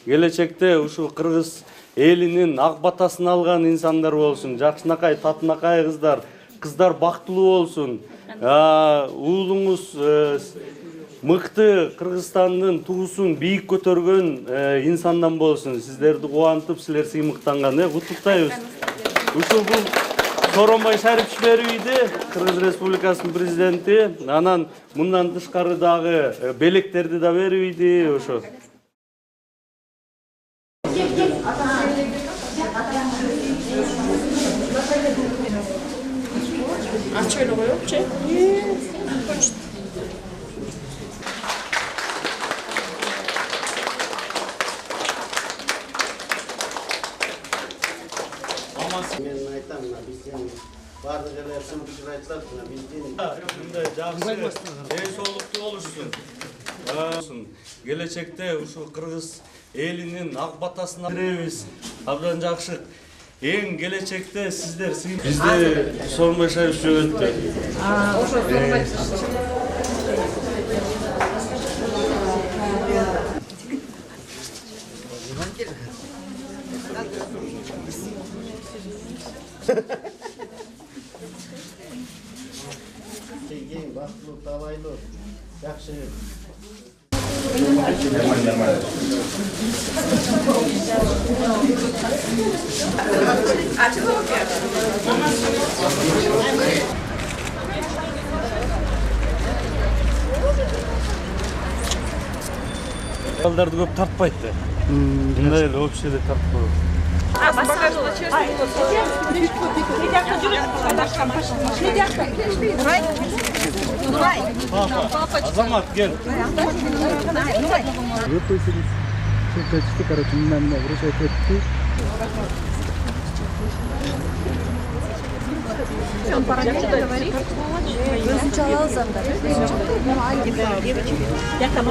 Келечекте ушул кыргыз элинин ак батасын алган инсандар болсун, жакшынакай, татынакай кыздар бактылуу болсун. Уулуңуз мыкты Кыргызстандын тугусун бийик көтөргөн инсандан болсун. Сиздерди кубантып, силер сыймыктанган, куттуктайбыз. Ушул бул Сооронбай Шариповичиди, Кыргыз Республикасынын президенти, анан мындан тышкары дагы белектерди да бербейди, ошо. Aç öyle koyuyor. Men aytam, bizdin bardıq ele sınıfçı aytlar, bizdin. Мындай жакшы ден соолуктуу болушсун. Келечекте ушул кыргыз элинин ак батасын беребиз. Абдан жакшы. Эң келечекте сиздер бизде Сооронбай Шарипович өттү. Keyin baxtlı, davaylı, yaxşı. Балдарды көп тартпайт да. Мындай эле общий эле тартпоо. Азамат, кел. Выпустились. Все почти, короче, на меня вручают эти. Он параллельно говорит. Вы сначала замда. Я там